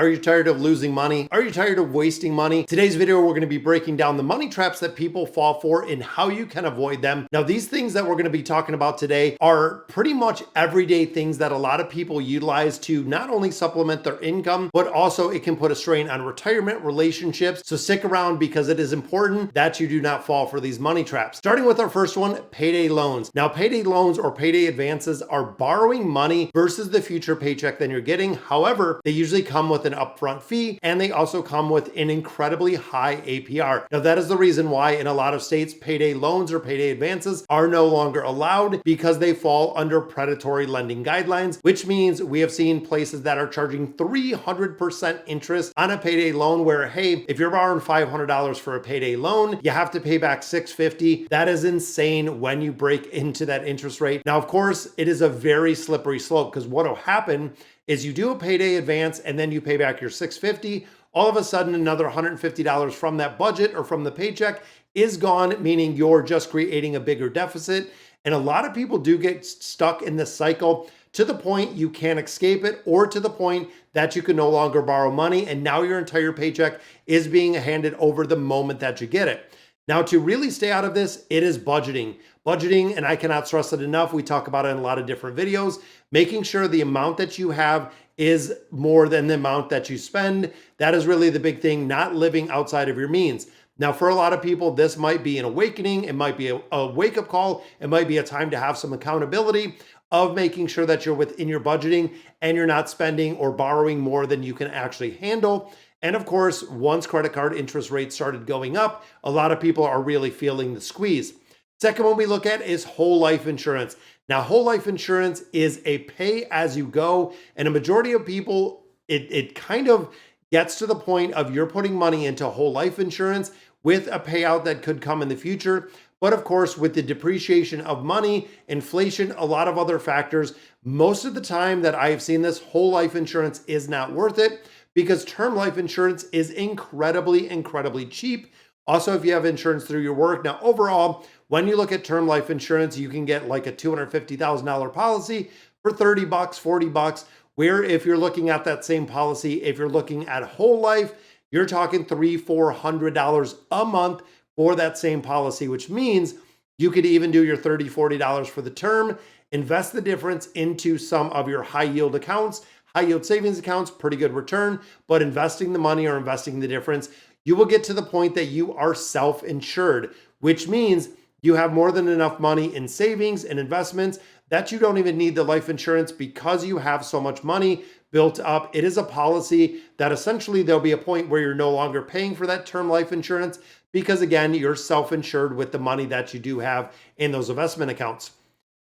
Are you tired of losing money? Are you tired of wasting money? Today's video, we're going to be breaking down the money traps that people fall for and how you can avoid them. Now, these things that we're going to be talking about today are pretty much everyday things that a lot of people utilize to not only supplement their income, but also it can put a strain on retirement, relationships. So stick around because it is important that you do not fall for these money traps. Starting with our first one, payday loans. Now, payday loans or payday advances are borrowing money versus the future paycheck that you're getting. However, they usually come with an upfront fee, and they also come with an incredibly high APR. Now, that is the reason why in a lot of states, payday loans or payday advances are no longer allowed because they fall under predatory lending guidelines, which means we have seen places that are charging 300% interest on a payday loan where, hey, if you're borrowing $500 for a payday loan, you have to pay back $650. That is insane when you break into that interest rate. Now, of course, it is a very slippery slope because what will happen is you do a payday advance and then you pay back your $650. All of a sudden, another $150 from that budget or from the paycheck is gone, meaning you're just creating a bigger deficit. And a lot of people do get stuck in this cycle to the point you can't escape it, or to the point that you can no longer borrow money and now your entire paycheck is being handed over the moment that you get it. Now, to really stay out of this, it is budgeting. Budgeting, and I cannot stress it enough, we talk about it in a lot of different videos, making sure the amount that you have is more than the amount that you spend. That is really the big thing, not living outside of your means. Now, for a lot of people, this might be an awakening. It might be a wake-up call. It might be a time to have some accountability of making sure that you're within your budgeting and you're not spending or borrowing more than you can actually handle. And of course, once credit card interest rates started going up, a lot of people are really feeling the squeeze. Second one we look at is whole life insurance. Now, whole life insurance is a pay as you go, and a majority of people, it kind of gets to the point of you're putting money into whole life insurance with a payout that could come in the future. But of course, with the depreciation of money, inflation, a lot of other factors, most of the time that I've seen this, whole life insurance is not worth it because term life insurance is incredibly cheap. Also, if you have insurance through your work. Now, overall, when you look at term life insurance, you can get like a $250,000 policy for 30 bucks, 40 bucks, where if you're looking at that same policy, if you're looking at whole life, you're talking $300-400 a month for that same policy, which means you could even do your $30, $40 for the term, invest the difference into some of your high yield accounts, high yield savings accounts, pretty good return, but investing the money or investing the difference, you will get to the point that you are self-insured, which means you have more than enough money in savings and investments that you don't even need the life insurance because you have so much money built up. It is a policy that essentially there'll be a point where you're no longer paying for that term life insurance because, again, you're self-insured with the money that you do have in those investment accounts.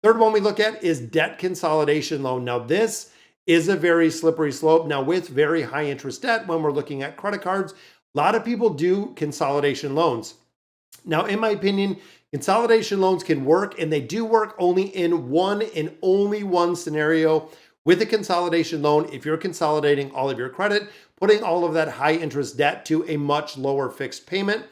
Third one we look at is debt consolidation loan. Now, this is a very slippery slope. Now, with very high interest debt, when we're looking at credit cards, a lot of people do consolidation loans. Now, in my opinion, consolidation loans can work, and they do work only in one and only one scenario. With a consolidation loan, if you're consolidating all of your credit, putting all of that high interest debt to a much lower fixed payment.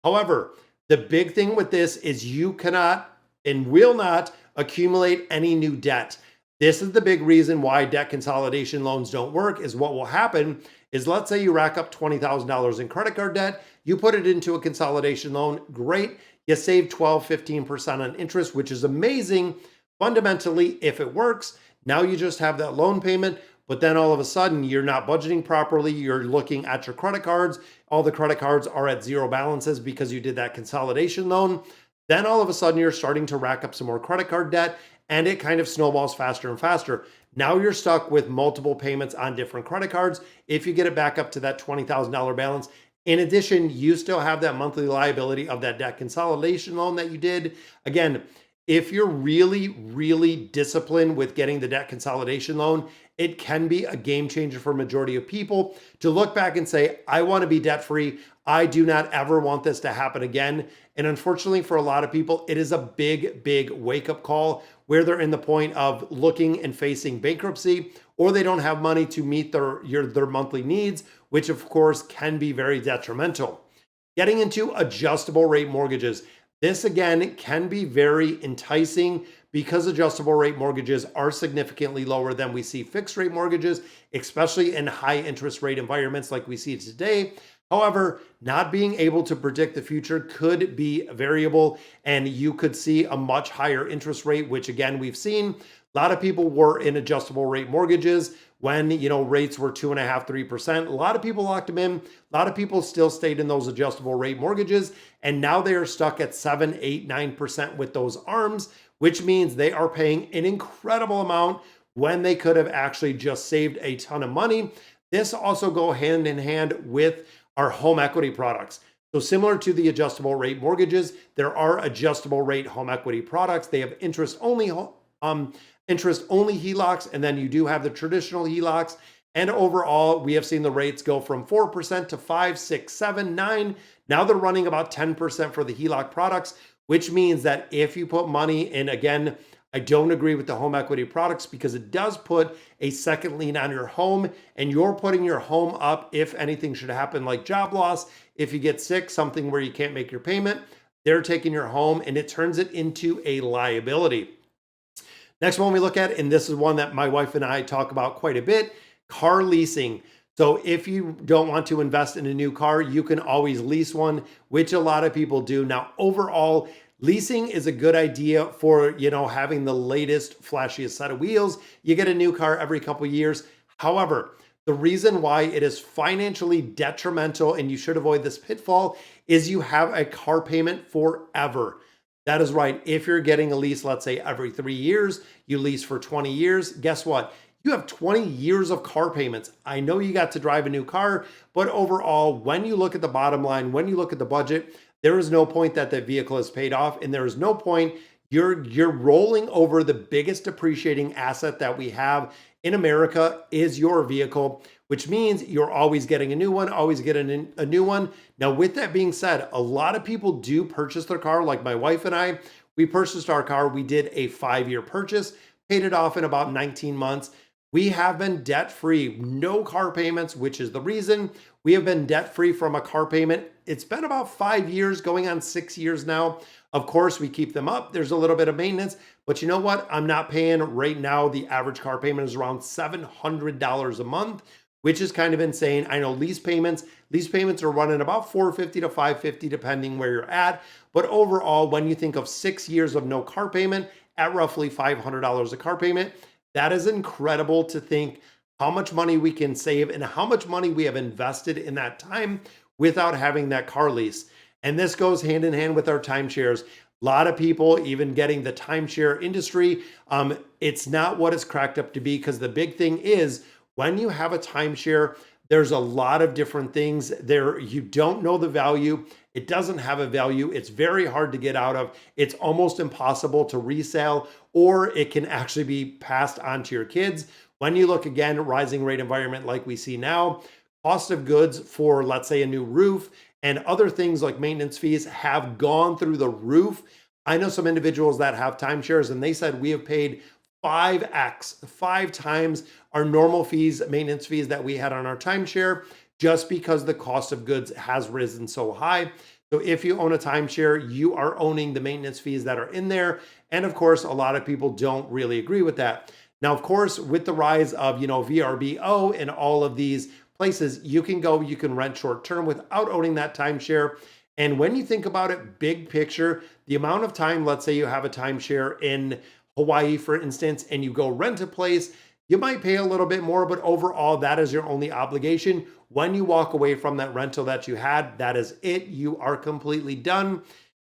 However, the big thing with this is you cannot and will not accumulate any new debt. This is the big reason why debt consolidation loans don't work. Is what will happen is, let's say you rack up $20,000 in credit card debt, you put it into a consolidation loan, great. You save 12-15% on interest, which is amazing. Fundamentally, if it works, now you just have that loan payment, but then all of a sudden you're not budgeting properly. You're looking at your credit cards. All the credit cards are at zero balances because you did that consolidation loan. Then all of a sudden you're starting to rack up some more credit card debt, and it kind of snowballs faster and faster. Now you're stuck with multiple payments on different credit cards if you get it back up to that $20,000 balance. In addition, you still have that monthly liability of that debt consolidation loan that you did. Again, if you're really disciplined with getting the debt consolidation loan, it can be a game changer for a majority of people to look back and say, I want to be debt free. I do not ever want this to happen again. And unfortunately, for a lot of people, it is a big wake up call where they're in the point of looking and facing bankruptcy, or they don't have money to meet their monthly needs, which of course can be very detrimental. Getting into adjustable rate mortgages. This again can be very enticing because adjustable rate mortgages are significantly lower than we see fixed rate mortgages, especially in high interest rate environments like we see today. However, not being able to predict the future could be variable, and you could see a much higher interest rate, which again, we've seen a lot of people were in adjustable rate mortgages when, rates were 2.5%, 3%. A lot of people locked them in. A lot of people still stayed in those adjustable rate mortgages, and now they are stuck at 7, 8, 9% with those ARMs, which means they are paying an incredible amount when they could have actually just saved a ton of money. This also go hand in hand with our home equity products. So similar to the adjustable rate mortgages, there are adjustable rate home equity products. They have interest only HELOCs, and then you do have the traditional HELOCs. And overall, we have seen the rates go from 4% to 5, 6, 7, 9. Now they're running about 10% for the HELOC products, which means that if you put money in, again, I don't agree with the home equity products because it does put a second lien on your home, and you're putting your home up if anything should happen, like job loss, if you get sick, something where you can't make your payment, they're taking your home and it turns it into a liability. Next one we look at, and this is one that my wife and I talk about quite a bit, car leasing. So if you don't want to invest in a new car, you can always lease one, which a lot of people do. Now, overall, leasing is a good idea for, having the latest, flashiest set of wheels. You get a new car every couple of years. However, the reason why it is financially detrimental and you should avoid this pitfall is you have a car payment forever. That is right. If you're getting a lease, let's say every 3 years, you lease for 20 years, guess what? You have 20 years of car payments. I know you got to drive a new car, but overall, when you look at the bottom line, when you look at the budget, there is no point that the vehicle is paid off, and there is no point you're rolling over the biggest depreciating asset that we have in America is your vehicle, which means you're always getting a new one, always getting a new one. Now, with that being said, a lot of people do purchase their car, like my wife and I. We purchased our car. We did a 5-year purchase, paid it off in about 19 months. We have been debt-free, no car payments, which is the reason we have been debt-free from a car payment. It's been about 5 years, going on 6 years now. Of course, we keep them up. There's a little bit of maintenance, but you know what? I'm not paying right now. The average car payment is around $700 a month, which is kind of insane. I know lease payments are running about $450 to $550, depending where you're at. But overall, when you think of 6 years of no car payment at roughly $500 a car payment, that is incredible to think how much money we can save and how much money we have invested in that time without having that car lease. And this goes hand in hand with our timeshares. A lot of people even getting the timeshare industry. It's not what it's cracked up to be, because the big thing is when you have a timeshare, there's a lot of different things there. You don't know the value. It doesn't have a value. It's very hard to get out of. It's almost impossible to resell, or it can actually be passed on to your kids. When you look again, rising rate environment like we see now, cost of goods for, let's say, a new roof and other things like maintenance fees have gone through the roof. I know some individuals that have timeshares, and they said we have paid 5x, 5 times our normal fees, maintenance fees that we had on our timeshare, just because the cost of goods has risen so high. So if you own a timeshare, you are owning the maintenance fees that are in there. And of course, a lot of people don't really agree with that. Now, of course, with the rise of, VRBO and all of these places, you can rent short term without owning that timeshare. And when you think about it, big picture, the amount of time, let's say you have a timeshare in Hawaii, for instance, and you go rent a place, you might pay a little bit more, but overall, that is your only obligation. When you walk away from that rental that you had, that is it. You are completely done.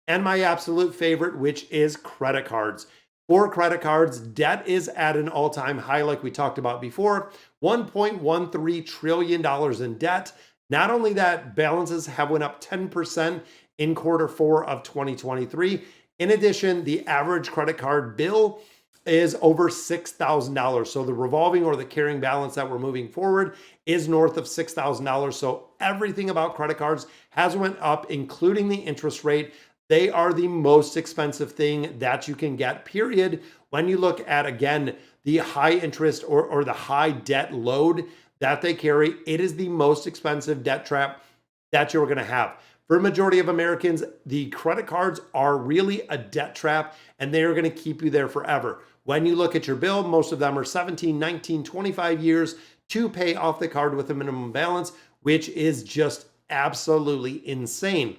And my absolute favorite, which is credit cards. For credit cards, debt is at an all-time high, like we talked about before, $1.13 trillion in debt. Not only that, balances have went up 10% in Q4 of 2023. In addition, the average credit card bill is over $6,000. So the revolving or the carrying balance that we're moving forward is north of $6,000. So everything about credit cards has went up, including the interest rate. They are the most expensive thing that you can get, period. When you look at, again, the high interest or the high debt load that they carry, it is the most expensive debt trap that you're going to have. For a majority of Americans, the credit cards are really a debt trap and they are going to keep you there forever. When you look at your bill, most of them are 17, 19, 25 years to pay off the card with a minimum balance, which is just absolutely insane.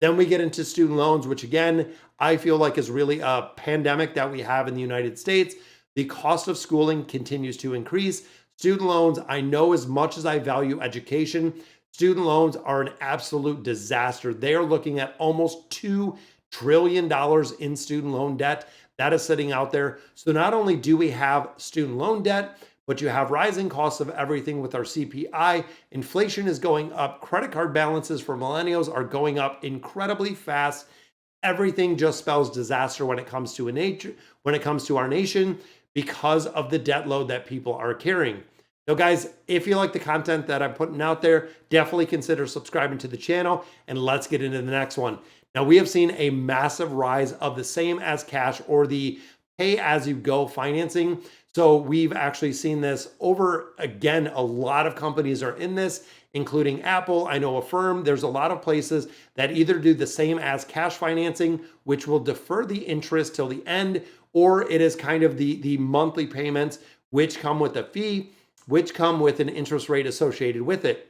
Then we get into student loans, which again, I feel like is really a pandemic that we have in the United States. The cost of schooling continues to increase. Student loans, I know as much as I value education, student loans are an absolute disaster. They are looking at almost $2 trillion in student loan debt that is sitting out there. So not only do we have student loan debt, but you have rising costs of everything with our CPI. Inflation is going up. Credit card balances for millennials are going up incredibly fast. Everything just spells disaster when it comes to our nation because of the debt load that people are carrying. Now, guys, if you like the content that I'm putting out there, definitely consider subscribing to the channel, and let's get into the next one. Now, we have seen a massive rise of the same as cash or the pay-as-you-go financing. So we've actually seen this over again. A lot of companies are in this, including Apple. I know Affirm. There's a lot of places that either do the same as cash financing, which will defer the interest till the end, or it is kind of the monthly payments, which come with a fee, which come with an interest rate associated with it.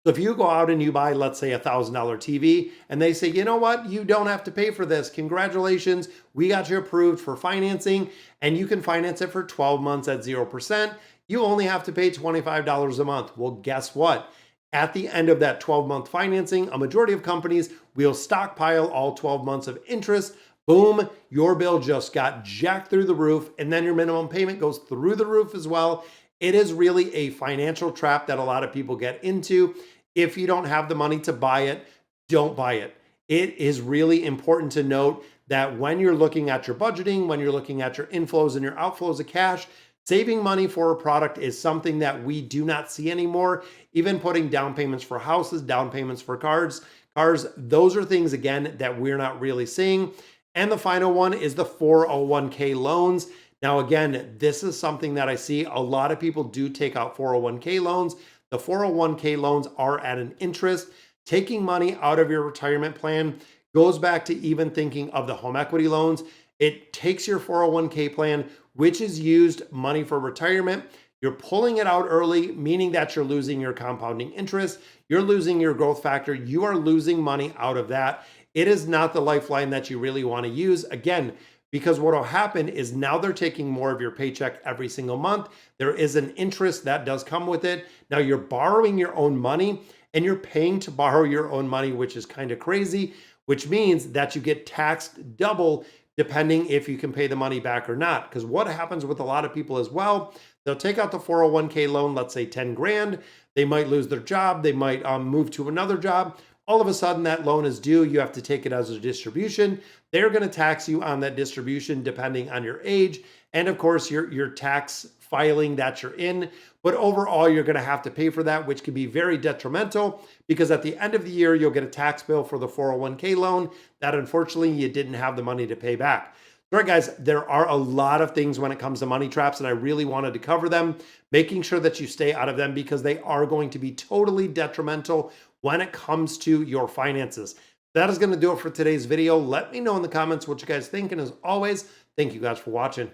So if you go out and you buy, let's say, $1,000 TV, and they say, you know what, you don't have to pay for this. Congratulations, we got you approved for financing, and you can finance it for 12 months at 0%. You only have to pay $25 a month. Well, guess what? At the end of that 12-month financing, a majority of companies will stockpile all 12 months of interest. Boom, your bill just got jacked through the roof, and then your minimum payment goes through the roof as well. It is really a financial trap that a lot of people get into. If you don't have the money to buy it, don't buy it. It is really important to note that when you're looking at your budgeting, when you're looking at your inflows and your outflows of cash, saving money for a product is something that we do not see anymore. Even putting down payments for houses, down payments for cars, those are things, again, that we're not really seeing. And the final one is the 401k loans. Now, again, this is something that I see a lot of people do take out 401k loans. The 401k loans are at an interest. Taking money out of your retirement plan goes back to even thinking of the home equity loans. It takes your 401k plan, which is used money for retirement. You're pulling it out early, meaning that you're losing your compounding interest. You're losing your growth factor. You are losing money out of that. It is not the lifeline that you really want to use. Again, because what will happen is now they're taking more of your paycheck every single month. There is an interest that does come with it. Now you're borrowing your own money and you're paying to borrow your own money, which is kind of crazy, which means that you get taxed double depending if you can pay the money back or not. Because what happens with a lot of people as well, they'll take out the 401k loan, let's say 10 grand. They might lose their job. They might move to another job. All of a sudden that loan is due. You have to take it as a distribution. They're going to tax you on that distribution depending on your age. And of course, your tax filing that you're in. But overall, you're going to have to pay for that, which can be very detrimental because at the end of the year, you'll get a tax bill for the 401k loan that unfortunately you didn't have the money to pay back. All right, guys, there are a lot of things when it comes to money traps, and I really wanted to cover them, making sure that you stay out of them because they are going to be totally detrimental when it comes to your finances. That is going to do it for today's video. Let me know in the comments what you guys think, and as always, thank you guys for watching.